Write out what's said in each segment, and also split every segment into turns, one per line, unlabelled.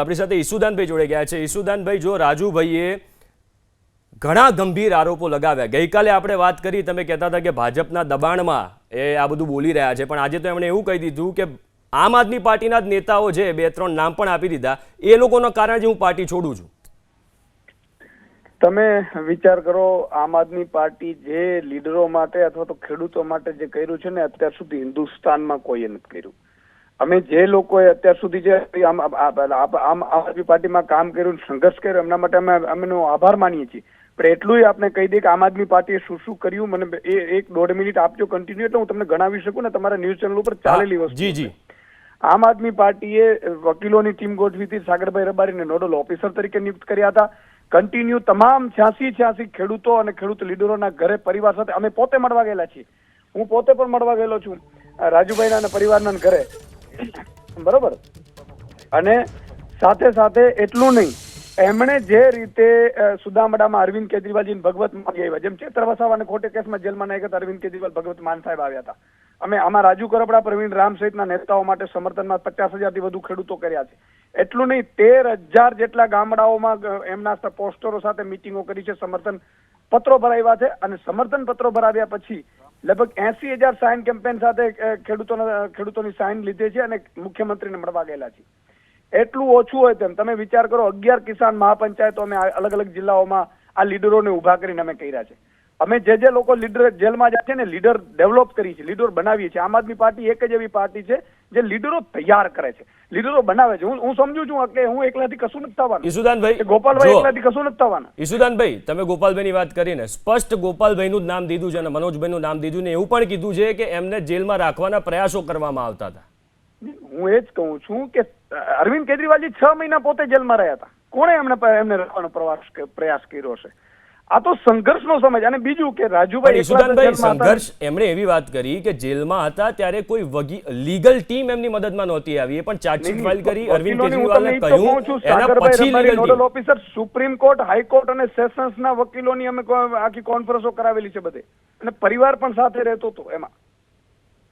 આપણી સાથે ઈસુદાનભાઈ જોડે ગયા છે। ઈસુદાનભાઈ, જો રાજુભાઈએ ઘણા ગંભીર આરોપો લગાવ્યા, ગઈકાલે આપણે વાત કરી, તમે કહેતા હતા કે ભાજપના દબાણમાં એ આ બધું બોલી રહ્યા છે, પણ આજે તો એમણે એવું કહી દીધું કે આમ આદમી પાર્ટીના જ નેતાઓ છે, 2-3 નામ પણ આપી દીધા, એ લોકોના કારણે હું પાર્ટી છોડું છું।
તમે વિચાર કરો, આમ આદમી પાર્ટી જે લીડરો માટે અથવા તો ખેડૂતો માટે જે કર્યું છે ને, અત્યાર સુધી હિન્દુસ્તાનમાં કોઈએ નથી કર્યું। અમે જે લોકોએ અત્યાર સુધી જે આમ આદમી પાર્ટીમાં કામ કર્યું, સંઘર્ષ કર્યો, એમના માટે અમે એમનો આભાર માનીએ છીએ। પણ એટલું આપણે કહી દઈએ કે આમ આદમી પાર્ટીએ શું શું કર્યું, મને 1-1.5 મિનિટ આપજો કન્ટિન્યુ, એટલે હું તમને ગણાવી શકું ને, તમારા ન્યૂઝ ચેનલ ઉપર ચાલેલી વસ્તુ।
જી જી।
આમ આદમી પાર્ટીએ વકીલોની ટીમ ગોઠવી હતી, સાગરભાઈ રબારીને નોડલ ઓફિસર તરીકે નિયુક્ત કર્યા હતા। કન્ટિન્યુ તમામ 86 ખેડૂતો અને ખેડૂત લીડરોના ઘરે પરિવાર સાથે અમે પોતે મળવા ગયેલા છીએ। હું પોતે પણ મળવા ગયેલો છું રાજુભાઈના અને પરિવારના ઘરે, બરોબર। અને સાથે સાથે એટલું નહીં, એમણે જે રીતે સુદામડામાં અરવિંદ કેજરીવાલજીને ભગવત માન આવ્યા, જેમ ચેતર વસાવાને ખોટે કેસમાં જેલમાં નાખ્યા હતા, અરવિંદ કેજરીવાલ ભગવત માન સાહેબ આવ્યા હતા। અમે આમાં રાજુ કરપડા, પ્રવીણ રામ સહિતના નેતાઓ માટે સમર્થનમાં 50,000થી વધુ ખેડૂતો કર્યા છે। એટલું નહીં, 13,000 જેટલા ગામડાઓમાં એમના પોસ્ટરો સાથે મિટિંગો કરી છે, સમર્થન પત્રો ભરાવ્યા છે, અને સમર્થન પત્રો ભરાવ્યા પછી લગભગ 80,000 સાઇન કેમ્પેન સાથે ખેડૂતોની સાઇન લીધી છે અને મુખ્યમંત્રીને મળવા ગયેલા છે। એટલું ઓછું હોય તેમ તમે વિચાર કરો, 11 કિસાન મહાપંચાયતો અમે અલગ અલગ જિલ્લાઓમાં આ લીડરોને ઉભા કરીને અમે કર્યા છે। અમે જે લોકો લીડર જેલમાં જાય છે ને, લીડર ડેવલપ કરી છે, લીડર બનાવીએ છીએ। આમ આદમી પાર્ટી એક જ એવી પાર્ટી છે જે લીડરો તૈયાર કરે છે, લીડરો બનાવે છે। હું સમજુ છું કે હું એકલાથી કશું નથી થવાનું,
ઈસુદાનભાઈ,
ગોપાલભાઈ એકલાથી કશું નથી થવાનું।
ઈસુદાનભાઈ, તમે ગોપાલભાઈની વાત કરીને સ્પષ્ટ ગોપાલભાઈનું જ નામ દીધું છે અને મનોજભાઈનું નામ દીધું ને એવું પણ કીધું છે કે એમને જેલમાં રાખવાના પ્રયાસો કરવામાં આવતા હતા।
હું એ જ કહું છું કે અરવિંદ કેજરીવાલજી 6 મહિના પોતે જેલમાં રહ્યા હતા, કોણે એમને રાખવાનો પ્રયાસ કર્યો છે? આ તો સંઘર્ષનો સમય। અને બીજું કે રાજુભાઈ
સંઘર્ષ, એમણે એવી વાત કરી કે જેલમાં હતા ત્યારે કોઈ લીગલ ટીમ એમની મદદમાં નહોતી આવી, એ પણ ચાર્જશીટ ફાઇલ કરી, અરવિંદ કેજરીવાલને કહ્યું, એના પછી
nodal officer supreme court, high court અને સેશન્સના વકીલોની અમે આખી કોન્ફરન્સો કરાવેલી છે બધે, અને પરિવાર પણ સાથે રહેતો હતો એમાં।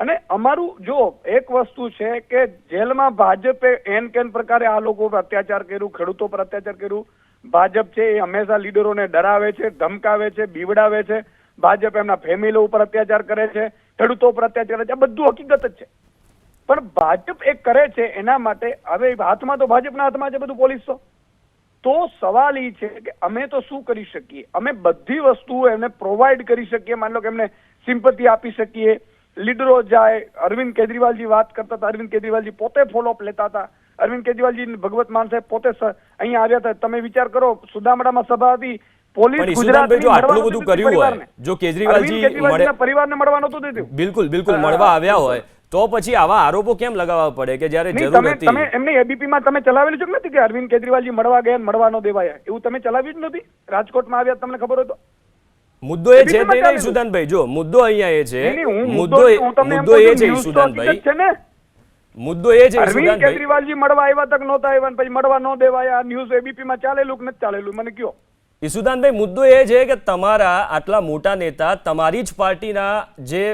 અને અમારું જો એક વસ્તુ છે કે જેલમાં ભાજપે એન કેન પ્રકારે આ લોકો પર અત્યાચાર કર્યું, ખેડૂતો પર અત્યાચાર કર્યું। ભાજપ છે એ હંમેશા લીડરોને ડરાવે છે, ધમકાવે છે, બીવડાવે છે। ભાજપ એમના ફેમિલી ઉપર અત્યાચાર કરે છે, ખેડૂતો પર અત્યાચાર કરે છે, આ બધું હકીકત જ છે। પણ ભાજપ એ કરે છે એના માટે હવે હાથમાં તો ભાજપના હાથમાં છે બધું, પોલીસ તો સવાલ એ છે કે અમે તો શું કરી શકીએ? અમે બધી વસ્તુઓ એમને પ્રોવાઈડ કરી શકીએ। માની લો કે એમને સિમ્પથી આપી શકીએ, લીડરો જાય, અરવિંદ કેજરીવાલજી વાત કરતા હતા, અરવિંદ કેજરીવાલજી પોતે ફોલોઅપ લેતા હતા, અરવિંદ કેજરીવાલજી ભગવત માન સાહેબ પોતે અહીંયા આવ્યા હતા। તમે વિચાર કરો, સુદામડામાં સભા હતી, પોલીસ ગુજરાતની
આટલું બધું કર્યું હોય, જો કેજરીવાલજી
પરિવારને મળવા નહોતું દીધું,
બિલકુલ મળવા આવ્યા હોય, તો પછી આવા આરોપો કેમ લગાવવા પડે કે જ્યારે જરૂર હતી?
તમે એમની એબીપીમાં તમે ચલાવેલું છે કે નથી કે અરવિંદ કેજરીવાલજી મળવા ગયા, મળવા ન દેવાયા, એવું તમે ચલાવ્યું જ નથી? રાજકોટમાં આવ્યા, તમને ખબર હોય તો?
મુદ્દો એ છે તે ઈસુદાનભાઈ, જો મુદ્દો અહીંયા એ છે, મુદ્દો એ છે ઈસુદાનભાઈ, મુદ્દો એ છે
અરવિંદ કેજરીવાલજી મળવા આવ્યા તક નહોતા આવ્યા, પછી મળવા ન દેવાયા, ન્યૂઝ એબીપીમાં ચાલેલું કે નથી ચાલેલું, મને કયો?
ઈસુદાનભાઈ, મુદ્દો એ છે કે તમારા આટલા મોટા નેતા, તમારી જ પાર્ટીના જે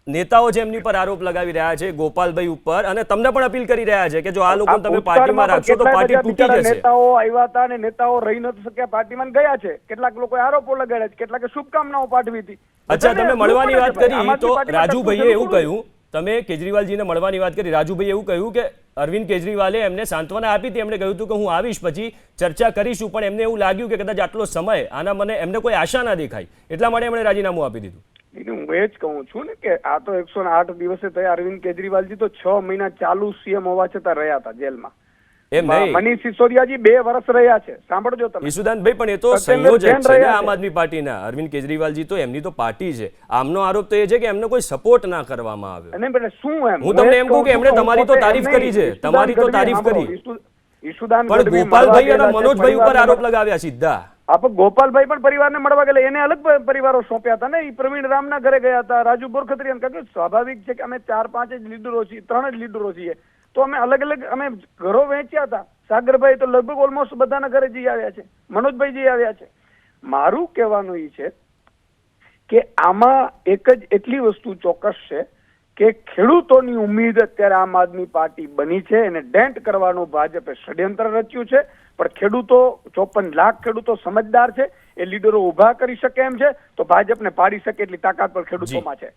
નેતાઓ છે એમની પર આરોપ લગાવી રહ્યા છે, ગોપાલભાઈ ઉપર, અને તમને પણ અપીલ કરી રહ્યા છે કે જો આ લોકો તમે પાર્ટીમાં રાખશો તો પાર્ટી તૂટી જશે।
નેતાઓ આવ્યા હતા અને નેતાઓ રહી નથી શક્યા, પાર્ટીમાં ગયા છે, કેટલાક લોકો આરોપો લગાડ્યા છે, કેટલાકે શુભકામનાઓ પાઠવી હતી।
અચ્છા, તમે મળવાની વાત કરી તો રાજુભાઈએ એવું કહ્યું, તમે કેજરીવાલજીને મળવાની વાત કરી, રાજુભાઈએ એવું કહ્યું કે અરવિંદ કેજરીવાલે એમને સાંત્વના આપી હતી, એમણે કહ્યું હતું કે હું આવીશ, પછી ચર્ચા કરીશું, પણ એમને એવું લાગ્યું કે કદાચ આટલો સમય આના એમને કોઈ આશા ના દેખાય, એટલા માટે એમણે રાજીનામું આપી દીધું।
હું એ જ કહું છું ને કે આ તો 108 દિવસે થયા, અરવિંદ કેજરીવાલજી તો 6 મહિના ચાલુ સીએમ હોવા છતાં રહ્યા હતા જેલમાં।
એમ નહીં,
મનીષ સિસોદિયાજી 2 વર્ષ રહ્યા છે, સાંભળજો તમે
ઈસુદાનભાઈ, પણ એ તો સંયોજક છે ને આમ આદમી પાર્ટીના। અરવિંદ કેજરીવાલજી તો એમની તો પાર્ટી છે, આમનો આરોપ તો એ છે કે એમને કોઈ સપોર્ટ ના કરવામાં આવ્યો।
અને બેટા શું એમ,
હું તમને એમ કહું કે એમણે તમારી તો તારીફ કરી છે, તમારી તો તારીફ કરી,
ઈસુદાન
પણ ગોપાલભાઈ અને મનોજભાઈ ઉપર આરોપ લગાવ્યા સીધા।
આપણે ગોપાલભાઈ પણ પરિવારને મળવા ગયેલા, એને અલગ પરિવારો સોંપ્યા હતા ને, એ પ્રવીણ રામના ઘરે ગયા હતા, રાજુ બોરખત્રીયા, કારણ કે સ્વાભાવિક છે કે અમે 4-5 જ લીડરો છીએ, 3 જ લીડરો છીએ, તો અમે અલગ અલગ અમે ઘરો વહેંચ્યા હતા। સાગરભાઈ તો લગભગ ઓલમોસ્ટ બધાના ઘરે જઈ આવ્યા છે, મનોજભાઈ જઈ આવ્યા છે। મારું કહેવાનું એ છે કે આમાં એક જ એટલી વસ્તુ ચોક્કસ છે કે ખેડૂતોની ઉમ્મીદ અત્યારે આમ આદમી પાર્ટી બની છે એને ડેન્ટ કરવાનું ભાજપે ષડયંત્ર રચ્યું છે, પણ ખેડૂતો 54 લાખ ખેડૂતો સમજદાર છે, એ લીડરો ઉભા કરી શકે એમ છે, તો ભાજપને પાડી શકે એટલી તાકાત પણ ખેડૂતોમાં છે.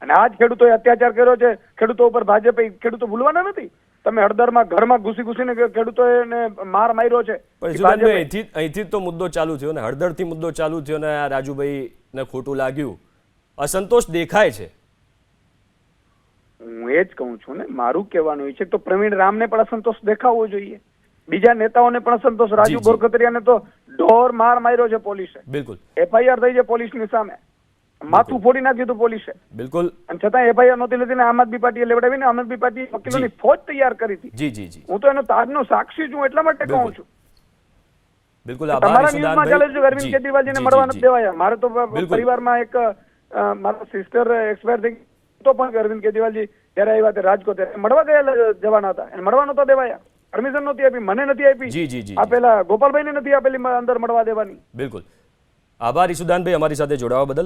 અને આજ ખેડૂતોએ અત્યાચાર કર્યો છે ખેડૂતો ઉપર, ભાજપે ખેડૂતો ભૂલવાના નથી. તમે હળદરમાં ઘરમાં ઘૂસીને ખેડૂતોએ માર માર્યો છે.
પણ ઈશુદાનભાઈ, અહીંથી જ તો મુદ્દો ચાલુ થયો ને, હળદરથી મુદ્દો ચાલુ થયો ને આ રાજુભાઈને ખોટું લાગ્યું, અસંતોષ દેખાય છે.
હું એ જ કહું છું ને, મારું કહેવાનું એ છે તો પ્રવીણ રામને પણ અસંતોષ દેખાવો જોઈએ, બીજા નેતાઓને પણ અસંતોષ. રાજુ બોરખતરિયાને તો ઢોર માર માર્યો છે પોલીસે,
બિલકુલ
FIR થઈ છે પોલીસની સામે, માથું ફોડી નાખ્યું હતું પોલીસે,
બિલકુલ,
અને છતાં FIR નહોતી લીધી ને આમ આદમી પાર્ટીએ લેવડાવીને આમ આદમી પાર્ટી વકીલોની ફોજ તૈયાર કરી હતી.
જી જી જી,
હું તો એનો તાજનો સાક્ષી છું, એટલા માટે કહું છું.
બિલકુલ આભાર
તમારા ન્યૂઝમાં ચાલે છે અરવિંદ કેજરીવાલજીને મળવા નથી દેવાયા. મારે તો પરિવારમાં એક મારા સિસ્ટર એક્સપાયર થઈ તો પણ અરવિંદ કેજરીવાલજી ત્યારે આવ્યા ત્યારે રાજકોટ ત્યારે મળવા ગયા જવાના હતા, એને મળવા નહોતા દેવાયા, પરમિશન નહોતી આપી, મને નથી આપી,
જી જી જી,
આપેલા ગોપાલભાઈને નથી આપેલી અંદર મળવા દેવાની.
બિલકુલ આભાર ઈશુદાનભાઈ અમારી સાથે જોડાવા બદલ.